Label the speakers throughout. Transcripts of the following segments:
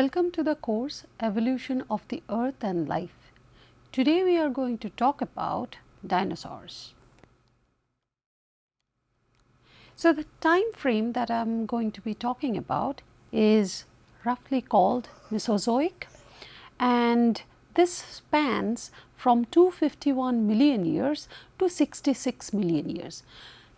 Speaker 1: Welcome to the course Evolution of the Earth and Life. Today we are going to talk about dinosaurs. So, the time frame that I am going to be talking about is roughly called Mesozoic, and this spans from 251 million years to 66 million years.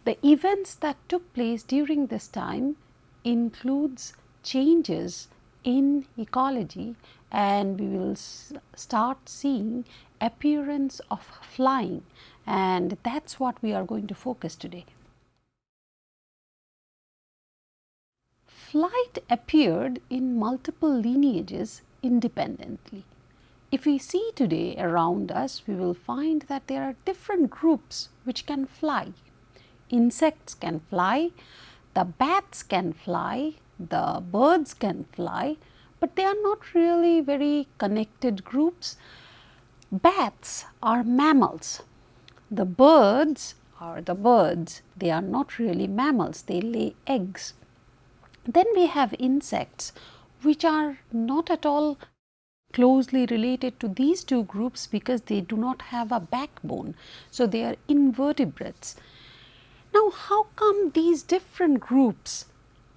Speaker 1: The events that took place during this time includes changes in ecology, and we will start seeing appearance of flying, and that's what we are going to focus today. Flight appeared in multiple lineages independently. If we see today around us, we will find that there are different groups which can fly. Insects can fly, the bats can fly, the birds can fly, but they are not really very connected groups. Bats are mammals. The birds are the birds. They are not really mammals, they lay eggs. Then we have insects which are not at all closely related to these two groups because they do not have a backbone. So, they are invertebrates. Now, how come these different groups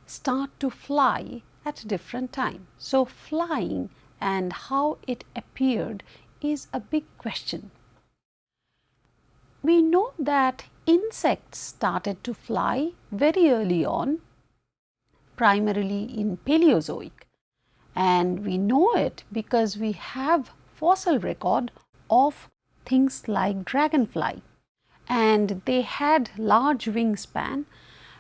Speaker 1: start to fly at a different time? So, flying and how it appeared is a big question. We know that insects started to fly very early on, primarily in Paleozoic, and we know it because we have fossil record of things like dragonfly, and they had large wingspan,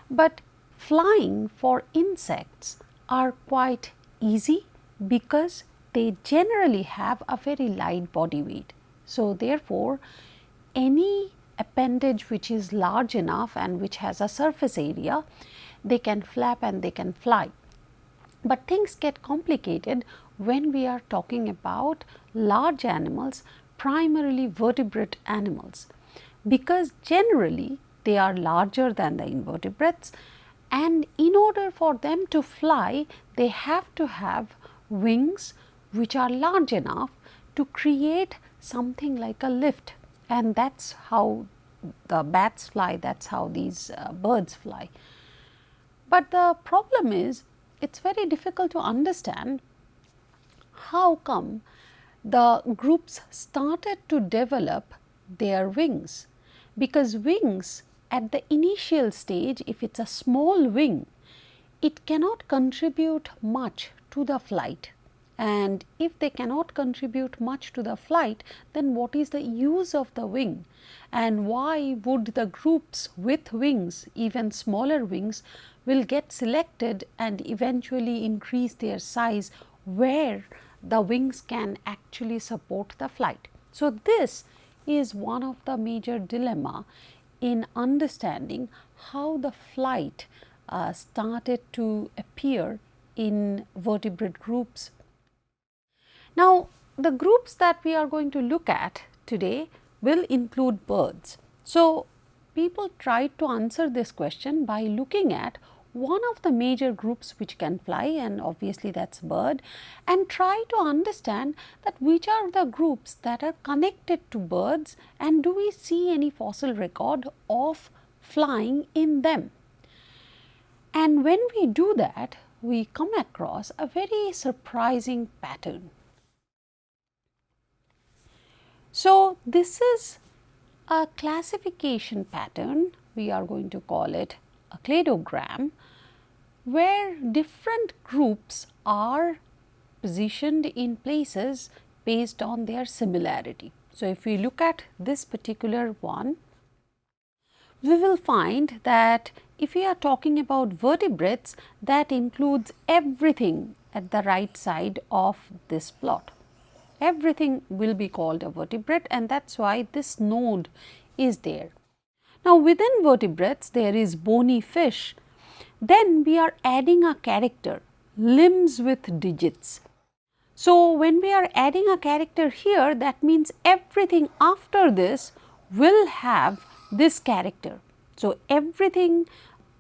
Speaker 1: but flying for insects are quite easy because they generally have a very light body weight. So, therefore, any appendage which is large enough and which has a surface area, they can flap and they can fly. But things get complicated when we are talking about large animals, primarily vertebrate animals, because generally they are larger than the invertebrates, and in order for them to fly, they have to have wings which are large enough to create something like a lift, and that is how the bats fly, that is how these birds fly. But the problem is, it is very difficult to understand how come the groups started to develop their wings, because wings at the initial stage, if it is a small wing, it cannot contribute much to the flight, and if they cannot contribute much to the flight, then what is the use of the wing, and why would the groups with wings, even smaller wings, will get selected and eventually increase their size where the wings can actually support the flight. So, this is one of the major dilemma in understanding how the flight started to appear in vertebrate groups. Now, the groups that we are going to look at today will include birds. So, people tried to answer this question by looking at one of the major groups which can fly, and obviously that is bird, and try to understand that which are the groups that are connected to birds, and do we see any fossil record of flying in them. And when we do that, we come across a very surprising pattern. So, this is a classification pattern, we are going to call it a cladogram, where different groups are positioned in places based on their similarity. So, if we look at this particular one, we will find that if we are talking about vertebrates, that includes everything at the right side of this plot. Everything will be called a vertebrate, and that is why this node is there. Now, within vertebrates there is bony fish. Then we are adding a character, limbs with digits. So, when we are adding a character here, that means everything after this will have this character. So, everything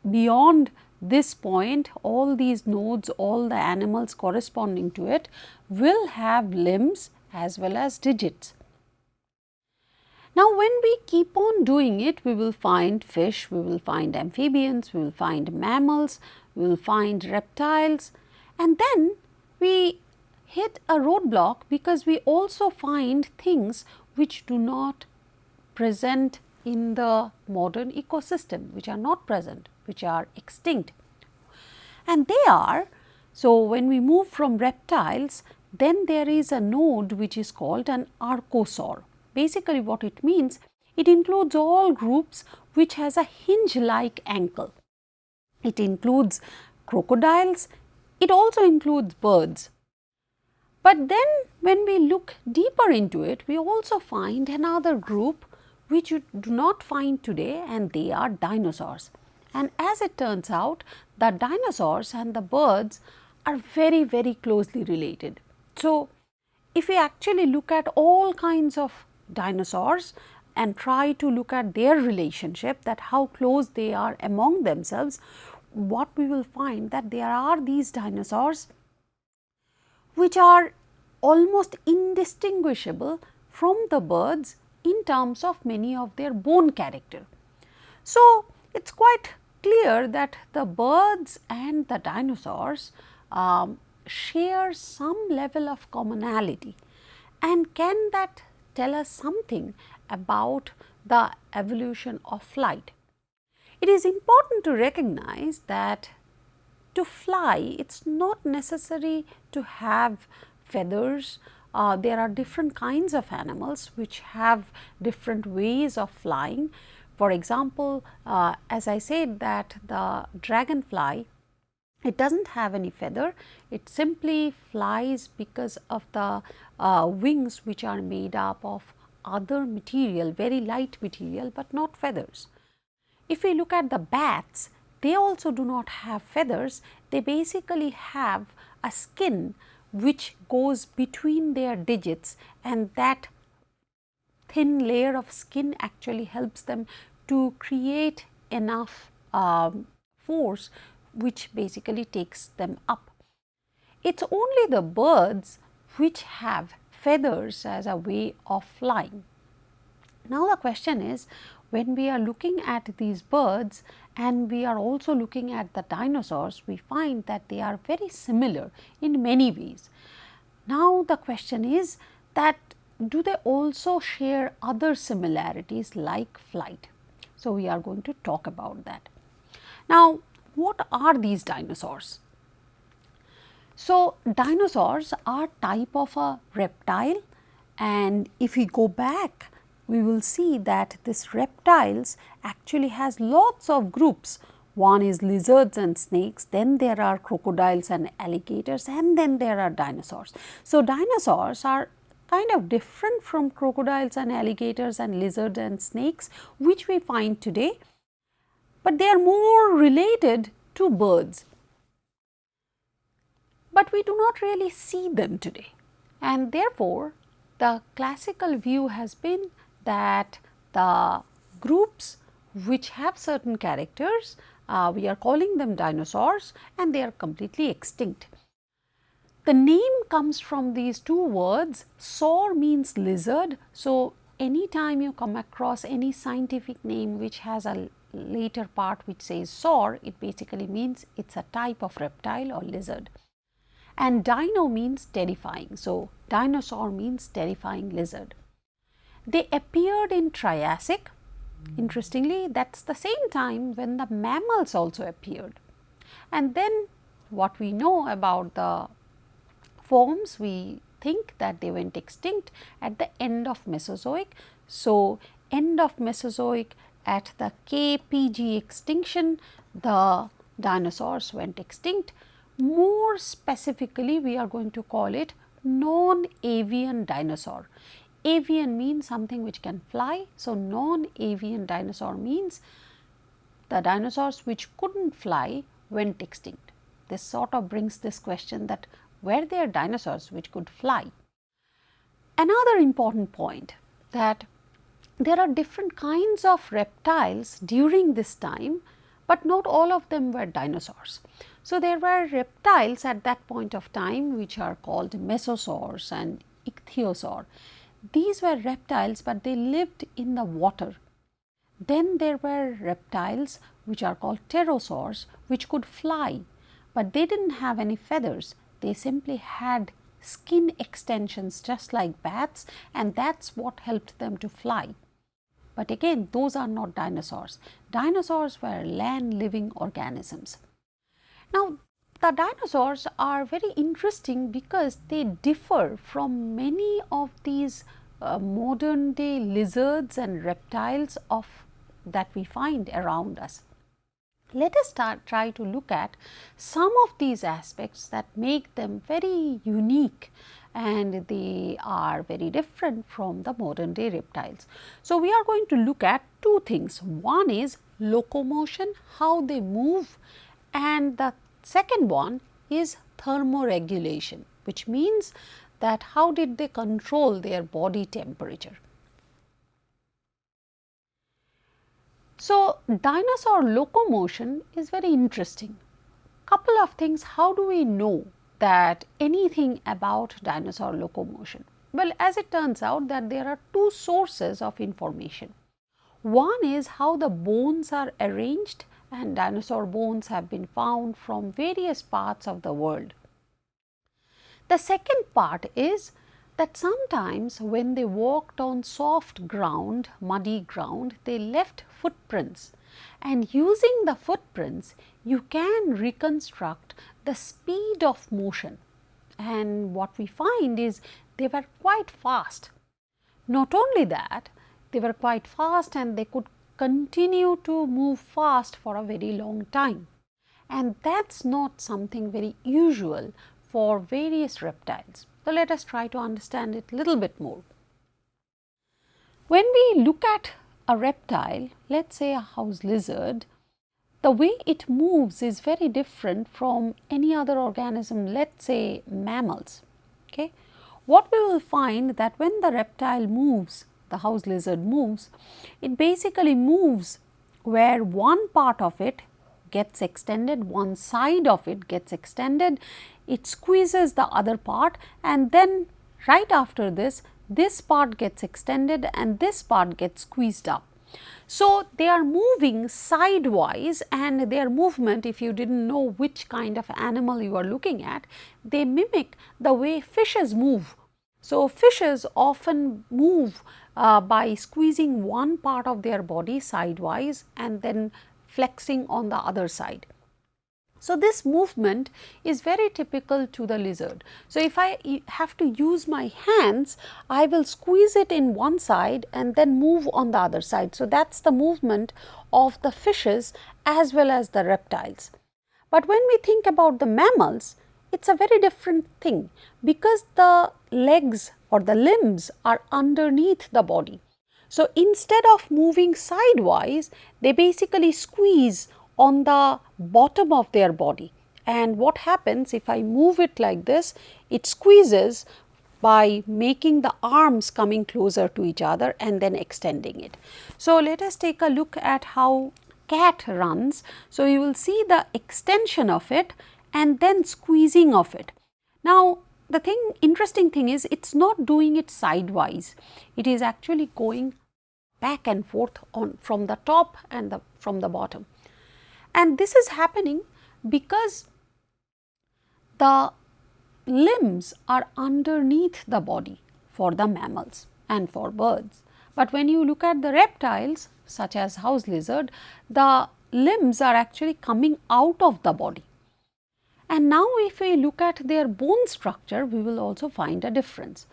Speaker 1: beyond this point, all these nodes, all the animals corresponding to it will have limbs as well as digits. Now, when we keep on doing it, we will find fish, we will find amphibians, we will find mammals, we will find reptiles, and then we hit a roadblock because we also find things which do not present in the modern ecosystem, which are not present, which are extinct. And they are, so when we move from reptiles, then there is a node which is called an archosaur. Basically what it means, it includes all groups which has a hinge-like ankle. It includes crocodiles, it also includes birds. But then when we look deeper into it, we also find another group which you do not find today, and they are dinosaurs. And as it turns out, the dinosaurs and the birds are very, very closely related. So, if we actually look at all kinds of dinosaurs and try to look at their relationship, that how close they are among themselves, what we will find that there are these dinosaurs which are almost indistinguishable from the birds in terms of many of their bone character. So, it is quite clear that the birds and the dinosaurs share some level of commonality, and can that tell us something about the evolution of flight? It is important to recognize that to fly, it is not necessary to have feathers. There are different kinds of animals which have different ways of flying. For example, as I said that the dragonfly, it does not have any feather, it simply flies because of the wings which are made up of other material, very light material, but not feathers. If we look at the bats, they also do not have feathers, they basically have a skin which goes between their digits, and that thin layer of skin actually helps them to create enough force which basically takes them up. It is only the birds which have feathers as a way of flying. Now, the question is, when we are looking at these birds and we are also looking at the dinosaurs, we find that they are very similar in many ways. Now, the question is that do they also share other similarities like flight? So, we are going to talk about that. Now, what are these dinosaurs? So, dinosaurs are type of a reptile, and if we go back, we will see that this reptiles actually has lots of groups. One is lizards and snakes, then there are crocodiles and alligators, and then there are dinosaurs. So, dinosaurs are kind of different from crocodiles and alligators and lizards and snakes which we find today, but they are more related to birds. But we do not really see them today, and therefore, the classical view has been that the groups which have certain characters, we are calling them dinosaurs, and they are completely extinct. The name comes from these two words. Saur means lizard. So, anytime you come across any scientific name which has a later part which says saur, it basically means it is a type of reptile or lizard. And dino means terrifying. So, dinosaur means terrifying lizard. They appeared in Triassic. Interestingly, that is the same time when the mammals also appeared. And then what we know about the forms, we think that they went extinct at the end of Mesozoic. So, end of Mesozoic, at the KPG extinction, the dinosaurs went extinct. More specifically, we are going to call it non-avian dinosaur. Avian means something which can fly. So, non-avian dinosaur means the dinosaurs which could not fly went extinct. This sort of brings this question that were there dinosaurs which could fly? Another important point, that there are different kinds of reptiles during this time but not all of them were dinosaurs. So, there were reptiles at that point of time which are called mesosaurs and ichthyosaur. These were reptiles, but they lived in the water. Then there were reptiles which are called pterosaurs, which could fly, but they did not have any feathers. They simply had skin extensions just like bats, and that is what helped them to fly. But again, those are not dinosaurs. Dinosaurs were land living organisms. Now, the dinosaurs are very interesting because they differ from many of these modern day lizards and reptiles that we find around us. Let us try to look at some of these aspects that make them very unique, and they are very different from the modern day reptiles. So, we are going to look at two things. One is locomotion, how they move, and the second one is thermoregulation, which means that how did they control their body temperature. So, dinosaur locomotion is very interesting. Couple of things, how do we know that anything about dinosaur locomotion? Well, as it turns out that there are two sources of information. One is how the bones are arranged, and dinosaur bones have been found from various parts of the world. The second part is that sometimes when they walked on soft ground, muddy ground, they left footprints, and using the footprints you can reconstruct the speed of motion, and what we find is they were quite fast. Not only that, they were quite fast and they could continue to move fast for a very long time, and that is not something very usual for various reptiles. So, let us try to understand it a little bit more. When we look at a reptile, let us say a house lizard, the way it moves is very different from any other organism, let us say mammals. Okay? What we will find that when the reptile moves, the house lizard moves, it basically moves where one part of it gets extended, one side of it gets extended, it squeezes the other part, and then right after this, this part gets extended and this part gets squeezed up. So, they are moving sidewise, and their movement, if you did not know which kind of animal you are looking at, they mimic the way fishes move. So, fishes often move by squeezing one part of their body sidewise and then flexing on the other side. So, this movement is very typical to the lizard. So, if I have to use my hands, I will squeeze it in one side and then move on the other side. So, that is the movement of the fishes as well as the reptiles. But when we think about the mammals, it is a very different thing, because the legs or the limbs are underneath the body. So, instead of moving sidewise, they basically squeeze on the bottom of their body, and what happens if I move it like this, it squeezes by making the arms coming closer to each other and then extending it. So, let us take a look at how cat runs. So, you will see the extension of it and then squeezing of it. Now, the interesting thing is, it is not doing it sidewise, it is actually going back and forth from the top and from the bottom. And this is happening because the limbs are underneath the body for the mammals and for birds. But when you look at the reptiles such as house lizard, the limbs are actually coming out of the body. And now if we look at their bone structure, we will also find a difference.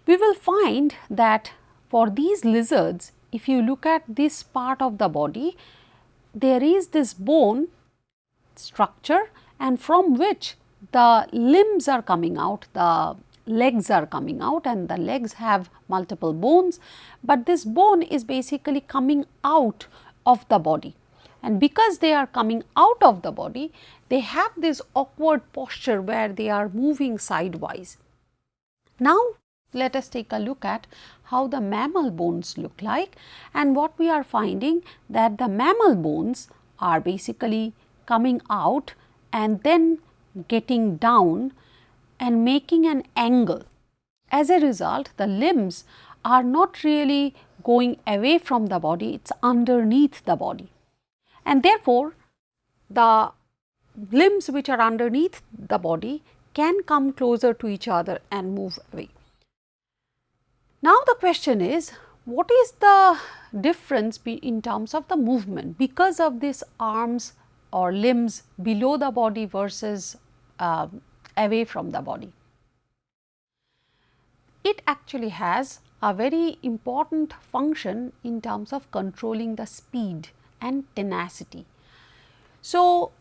Speaker 1: We will find that for these lizards, if you look at this part of the body, there is this bone structure, and from which the limbs are coming out, the legs are coming out, and the legs have multiple bones, but this bone is basically coming out of the body, and because they are coming out of the body, they have this awkward posture where they are moving sidewise. Now, let us take a look at how the mammal bones look like, and what we are finding that the mammal bones are basically coming out and then getting down and making an angle. As a result, the limbs are not really going away from the body, it is underneath the body, and therefore, the limbs which are underneath the body can come closer to each other and move away. Now, the question is, what is the difference in terms of the movement because of these arms or limbs below the body versus away from the body? It actually has a very important function in terms of controlling the speed and tenacity. So,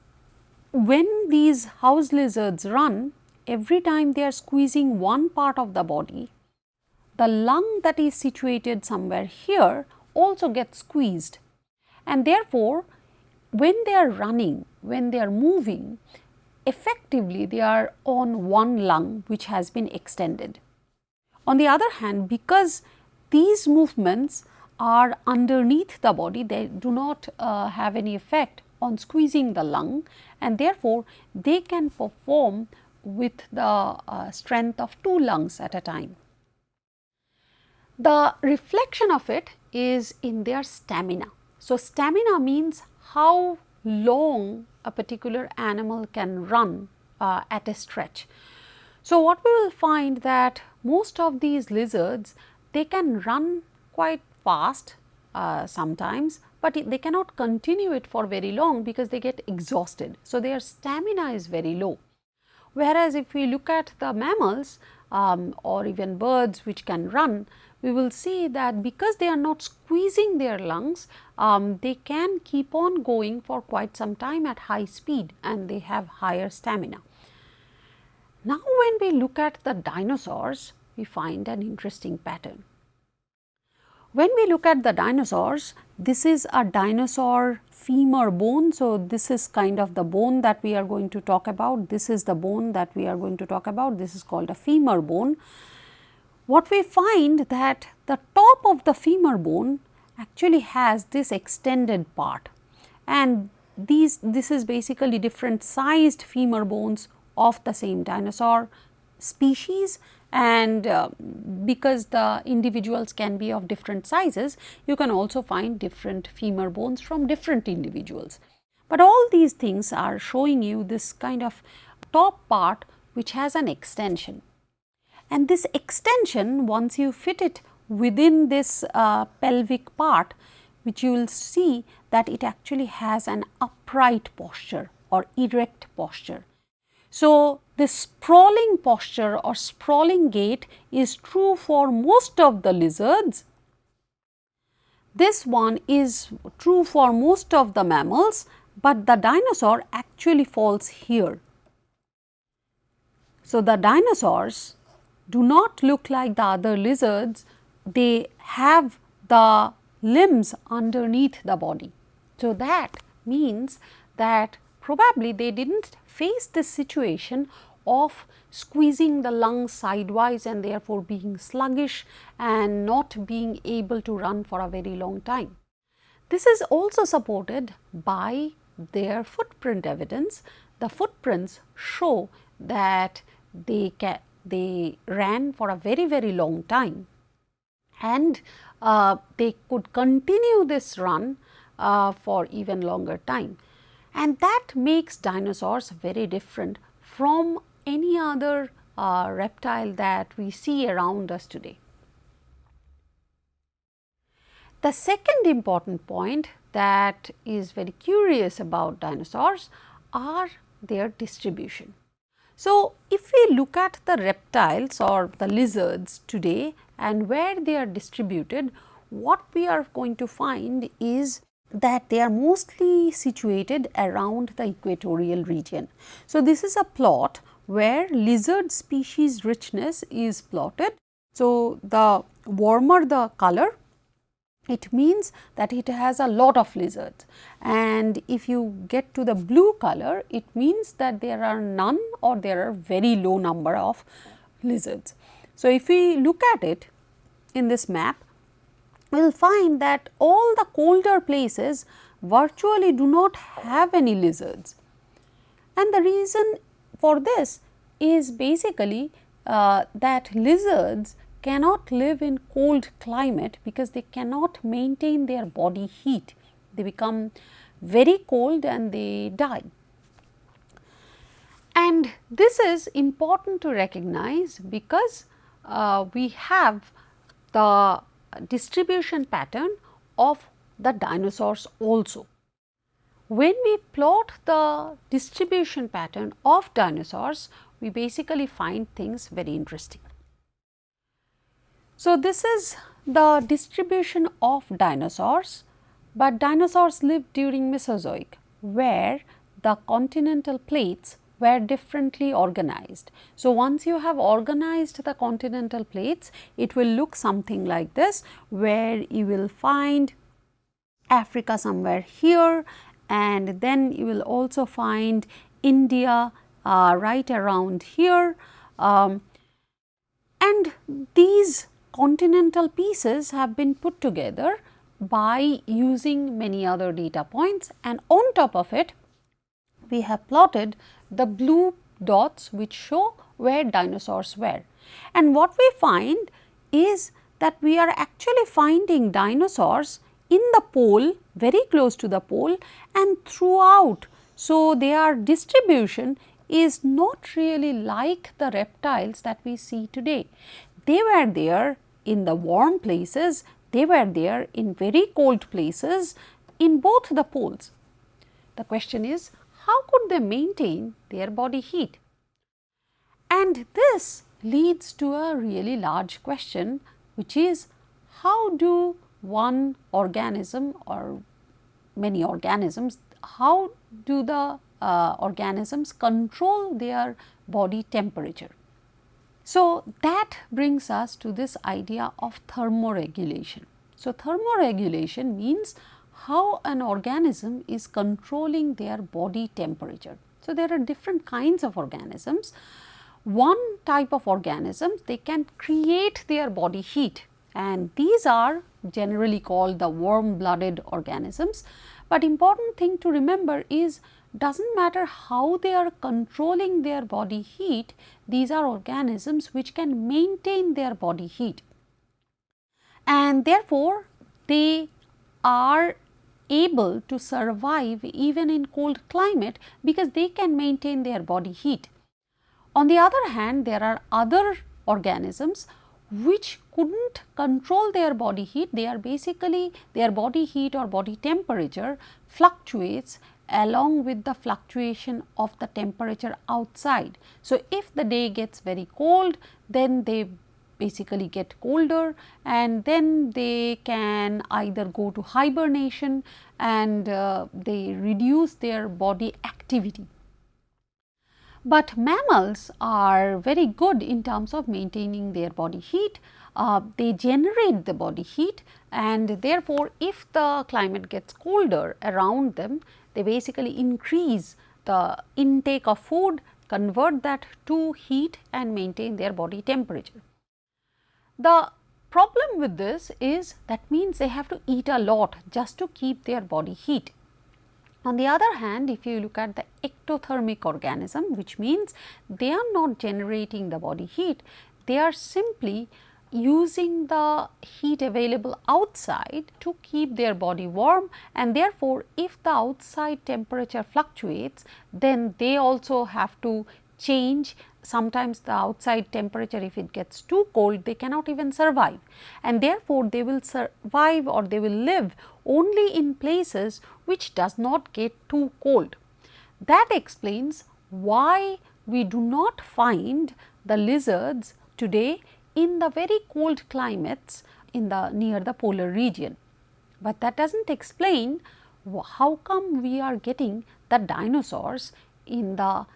Speaker 1: when these house lizards run, every time they are squeezing one part of the body, the lung that is situated somewhere here also gets squeezed, and therefore, when they are running, when they are moving, effectively they are on one lung which has been extended. On the other hand, because these movements are underneath the body, they do not have any effect on squeezing the lung, and therefore, they can perform with the strength of 2 lungs at a time. The reflection of it is in their stamina. So, stamina means how long a particular animal can run at a stretch. So, what we will find that most of these lizards, they can run quite fast sometimes, but they cannot continue it for very long because they get exhausted. So, their stamina is very low. Whereas, if we look at the mammals or even birds which can run, we will see that because they are not squeezing their lungs, they can keep on going for quite some time at high speed and they have higher stamina. Now, when we look at the dinosaurs, we find an interesting pattern. When we look at the dinosaurs, this is a dinosaur femur bone. So, this is kind of the bone that we are going to talk about. This is the bone that we are going to talk about. This is called a femur bone. What we find that the top of the femur bone actually has this extended part, and this is basically different sized femur bones of the same dinosaur species, and because the individuals can be of different sizes, you can also find different femur bones from different individuals. But all these things are showing you this kind of top part which has an extension. And this extension, once you fit it within this pelvic part, which you will see that it actually has an upright posture or erect posture. So, this sprawling posture or sprawling gait is true for most of the lizards. This one is true for most of the mammals, but the dinosaur actually falls here. So, the dinosaurs do not look like the other lizards, they have the limbs underneath the body. So, that means that probably they did not face this situation of squeezing the lungs sidewise and therefore being sluggish and not being able to run for a very long time. This is also supported by their footprint evidence. The footprints show that they ran for a very long time, and they could continue this run for even longer time, and that makes dinosaurs very different from any other reptile that we see around us today. The second important point that is very curious about dinosaurs are their distribution. So, if we look at the reptiles or the lizards today and where they are distributed, what we are going to find is that they are mostly situated around the equatorial region. So, this is a plot where lizard species richness is plotted. So, the warmer the color, it means that it has a lot of lizards, and if you get to the blue color, it means that there are none or there are very low number of lizards. So, if we look at it in this map, we will find that all the colder places, virtually do not have any lizards. And the reason for this is basically that lizards cannot live in cold climate because they cannot maintain their body heat. They become very cold and they die. And this is important to recognize because we have the distribution pattern of the dinosaurs also. When we plot the distribution pattern of dinosaurs, we basically find things very interesting. So, this is the distribution of dinosaurs, but dinosaurs lived during Mesozoic, where the continental plates were differently organized. So, once you have organized the continental plates, it will look something like this, where you will find Africa somewhere here, and then you will also find India right around here, and these continental pieces have been put together by using many other data points, and on top of it we have plotted the blue dots which show where dinosaurs were. And what we find is that we are actually finding dinosaurs in the pole, very close to the pole, and throughout. So, their distribution is not really like the reptiles that we see today. They were there in the warm places, they were there in very cold places in both the poles. The question is, how could they maintain their body heat? And this leads to a really large question, which is, how do one organism or many organisms, how do the organisms control their body temperature? So, that brings us to this idea of thermoregulation. So, thermoregulation means how an organism is controlling their body temperature. So, there are different kinds of organisms. One type of organisms, they can create their body heat, and these are generally called the warm blooded organisms. But important thing to remember is, doesn't matter how they are controlling their body heat, these are organisms which can maintain their body heat, and therefore they are able to survive even in cold climate because they can maintain their body heat. On the other hand, there are other organisms which couldn't control their body heat. They are basically, their body heat or body temperature fluctuates along with the fluctuation of the temperature outside. So, if the day gets very cold, then they basically get colder, and then they can either go to hibernation and they reduce their body activity. But mammals are very good in terms of maintaining their body heat. They generate the body heat, and therefore, if the climate gets colder around them, they basically increase the intake of food, convert that to heat and maintain their body temperature. The problem with this is that means they have to eat a lot just to keep their body heat. On the other hand, if you look at the ectothermic organism, which means they are not generating the body heat, they are simply using the heat available outside to keep their body warm, and therefore, if the outside temperature fluctuates, then they also have to change. Sometimes the outside temperature, if it gets too cold, they cannot even survive, and therefore, they will survive or they will live only in places which does not get too cold. That explains why we do not find the lizards today in the very cold climates in the near the polar region. But that does not explain how come we are getting the dinosaurs in the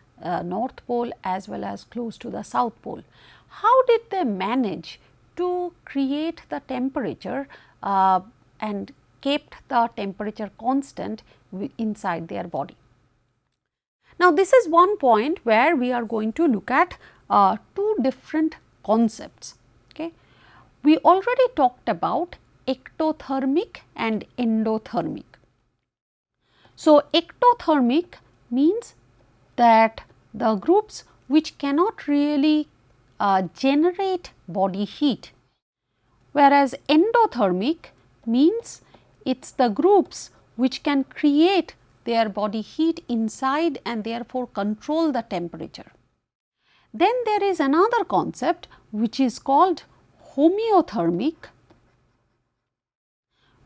Speaker 1: North Pole as well as close to the South Pole. How did they manage to create the temperature and kept the temperature constant inside their body? Now, this is one point where we are going to look at two different concepts. Okay. We already talked about ectothermic and endothermic. So, ectothermic means that the groups which cannot really generate body heat, whereas endothermic means it is the groups which can create their body heat inside and therefore control the temperature. Then there is another concept which is called homeothermic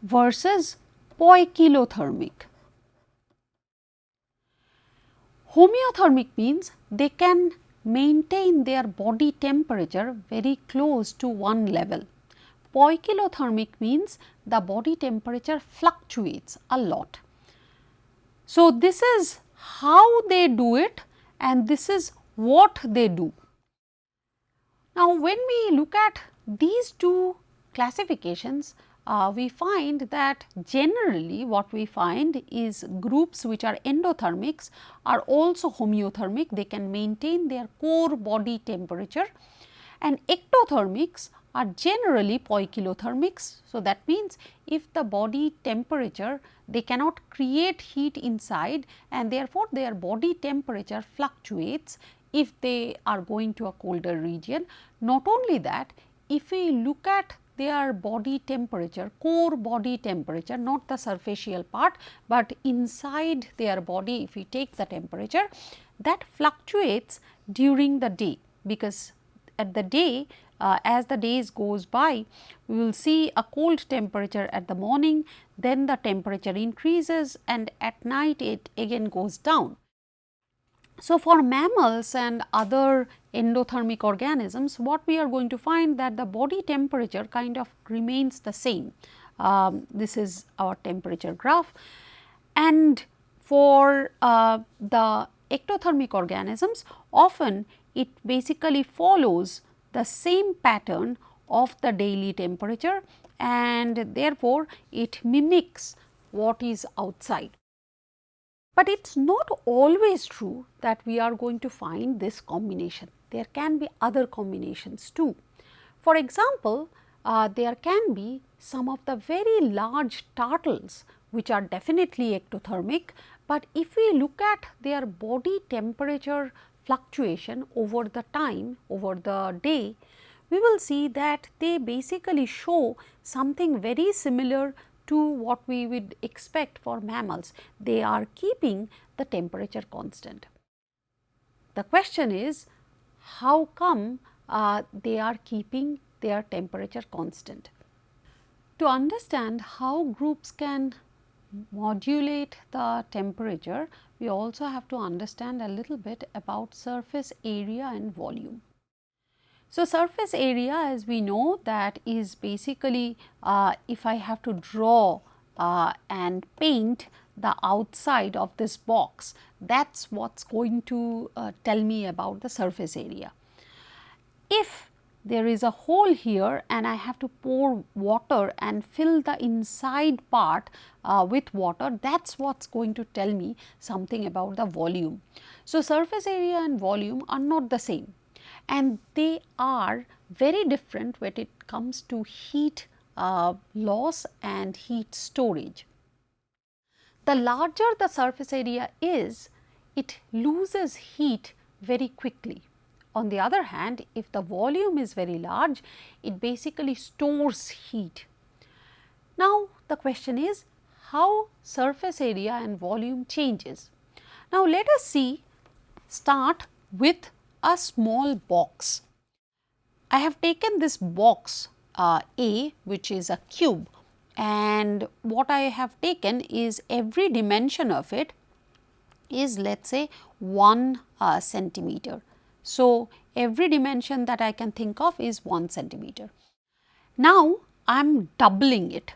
Speaker 1: versus poikilothermic. Homeothermic means they can maintain their body temperature very close to one level. Poikilothermic means the body temperature fluctuates a lot. So, this is how they do it and this is what they do. Now, when we look at these two classifications, we find that generally what we find is groups which are endothermics are also homeothermic, they can maintain their core body temperature, and ectothermics are generally poikilothermics. So, that means if the body temperature, they cannot create heat inside and therefore, their body temperature fluctuates if they are going to a colder region. Not only that, if we look at their body temperature, core body temperature, not the superficial part, but inside their body if we take the temperature, that fluctuates during the day, because at the day as the days goes by, we will see a cold temperature at the morning, then the temperature increases and at night it again goes down. So, for mammals and other endothermic organisms, what we are going to find that the body temperature kind of remains the same. This is our temperature graph, and for the ectothermic organisms, often it basically follows the same pattern of the daily temperature and therefore, it mimics what is outside. But it is not always true that we are going to find this combination. There can be other combinations too. For example, there can be some of the very large turtles which are definitely ectothermic, but if we look at their body temperature fluctuation over the time, over the day, we will see that they basically show something very similar to what we would expect for mammals. They are keeping the temperature constant. The question is, how come they are keeping their temperature constant? To understand how groups can modulate the temperature, we also have to understand a little bit about surface area and volume. So, surface area, as we know, that is basically if I have to draw and paint the outside of this box, that is what is going to tell me about the surface area. If there is a hole here and I have to pour water and fill the inside part with water, that is what is going to tell me something about the volume. So, surface area and volume are not the same, and they are very different when it comes to heat loss and heat storage. The larger the surface area is, it loses heat very quickly. On the other hand, if the volume is very large, it basically stores heat. Now, the question is how surface area and volume changes. Now, let us start with a small box. I have taken this box A, which is a cube, and what I have taken is every dimension of it is, let us say, 1 centimeter. So, every dimension that I can think of is 1 centimeter. Now, I am doubling it.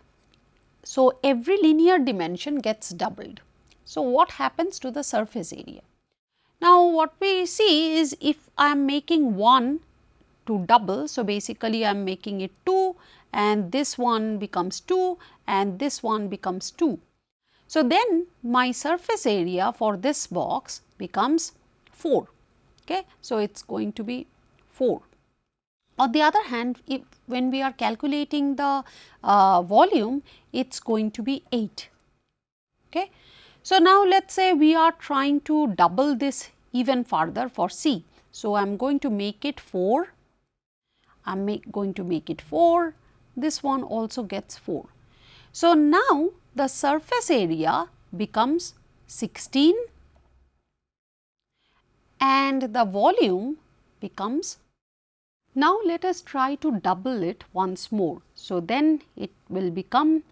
Speaker 1: So, every linear dimension gets doubled. So, what happens to the surface area? Now, what we see is if I am making 1 to double, so basically I am making it 2 and this one becomes 2 and this one becomes 2. So, then my surface area for this box becomes 4. Okay. So, it is going to be 4. On the other hand, if when we are calculating the volume, it is going to be 8. Okay. So, now let us say we are trying to double this even further for C. So, I am going to make it 4, I am going to make it 4, this one also gets 4. So, now the surface area becomes 16 and the volume becomes. Now, let us try to double it once more. So, then it will become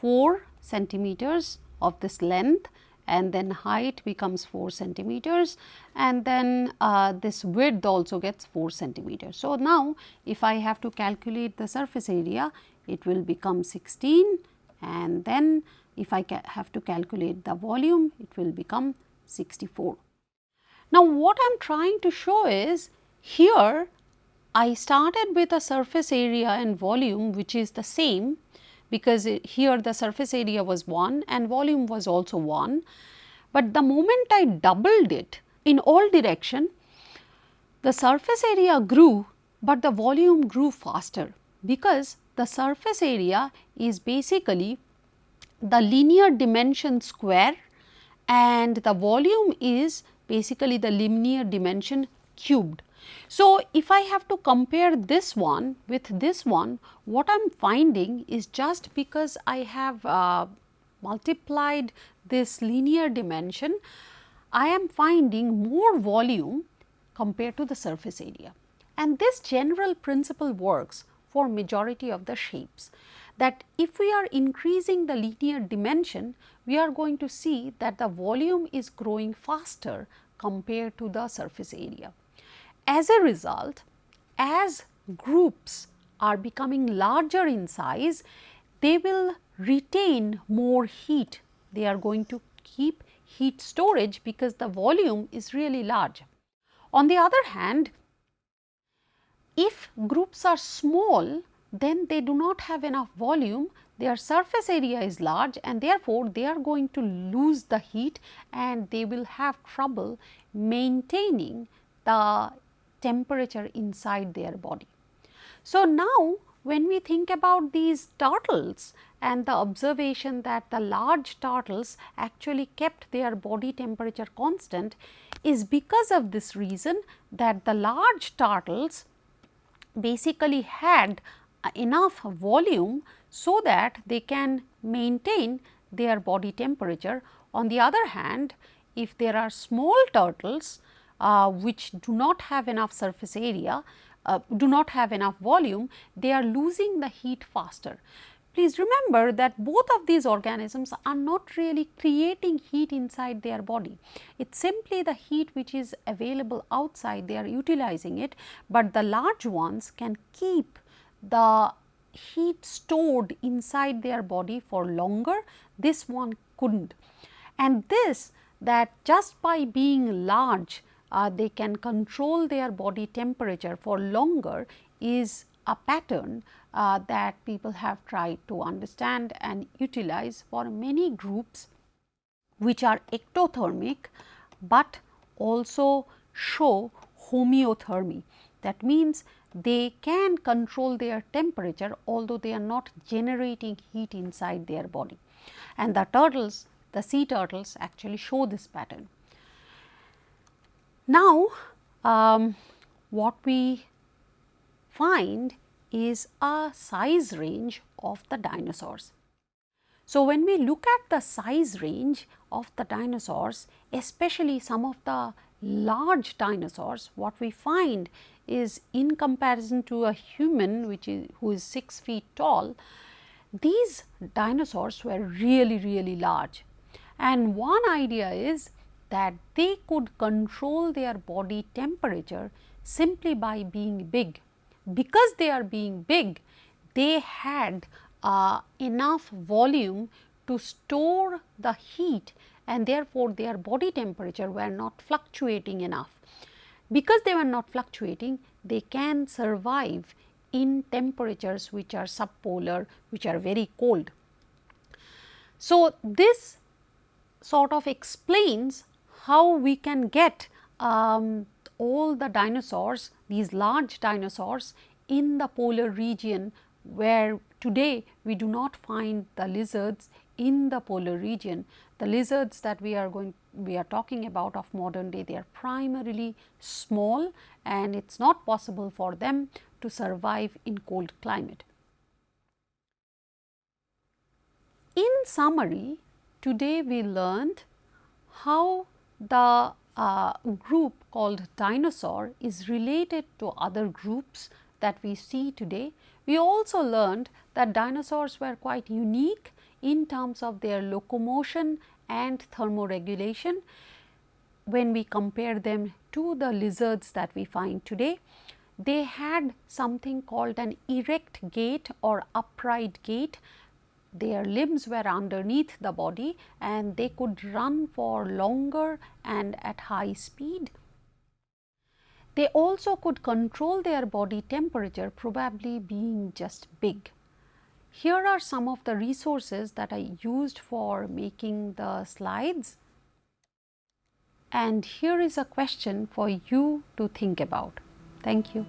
Speaker 1: 4 centimeters of this length, and then height becomes 4 centimeters, and then this width also gets 4 centimeters. So, now if I have to calculate the surface area, it will become 16, and then if I have to calculate the volume, it will become 64. Now, what I am trying to show is, here I started with a surface area and volume which is the same, because here the surface area was 1 and volume was also 1, but the moment I doubled it in all direction, the surface area grew, but the volume grew faster, because the surface area is basically the linear dimension square and the volume is basically the linear dimension cubed. So, if I have to compare this one with this one, what I am finding is, just because I have multiplied this linear dimension, I am finding more volume compared to the surface area. And this general principle works for majority of the shapes, that if we are increasing the linear dimension, we are going to see that the volume is growing faster compared to the surface area. As a result, as groups are becoming larger in size, they will retain more heat. They are going to keep heat storage because the volume is really large. On the other hand, if groups are small, then they do not have enough volume, their surface area is large, and therefore, they are going to lose the heat and they will have trouble maintaining the temperature inside their body. So, now when we think about these turtles and the observation that the large turtles actually kept their body temperature constant, is because of this reason that the large turtles basically had enough volume so that they can maintain their body temperature. On the other hand, if there are small turtles which do not have enough surface area, do not have enough volume, they are losing the heat faster. Please remember that both of these organisms are not really creating heat inside their body. It is simply the heat which is available outside, they are utilizing it, but the large ones can keep the heat stored inside their body for longer. This one couldn't. And this, that just by being large, they can control their body temperature for longer, is a pattern that people have tried to understand and utilize for many groups which are ectothermic, but also show homeothermy. That means they can control their temperature, although they are not generating heat inside their body. And the turtles, the sea turtles, actually show this pattern. Now, what we find is a size range of the dinosaurs. So, when we look at the size range of the dinosaurs, especially some of the large dinosaurs, what we find is, in comparison to a human who is 6 feet tall, these dinosaurs were really large. And one idea is that they could control their body temperature simply by being big. Because they are being big, they had enough volume to store the heat, and therefore, their body temperature were not fluctuating enough. Because they were not fluctuating, they can survive in temperatures which are subpolar, which are very cold. So, this sort of explains how we can get all the dinosaurs, these large dinosaurs, in the polar region, where today we do not find the lizards in the polar region. The lizards that we are talking about of modern day, they are primarily small, and it's not possible for them to survive in cold climate. In summary, today we learned how the group called dinosaur is related to other groups that we see today. We also learned that dinosaurs were quite unique in terms of their locomotion and thermoregulation when we compare them to the lizards that we find today. They had something called an erect gait or upright gait. Their limbs were underneath the body and they could run for longer and at high speed. They also could control their body temperature, probably being just big. Here are some of the resources that I used for making the slides, and here is a question for you to think about. Thank you.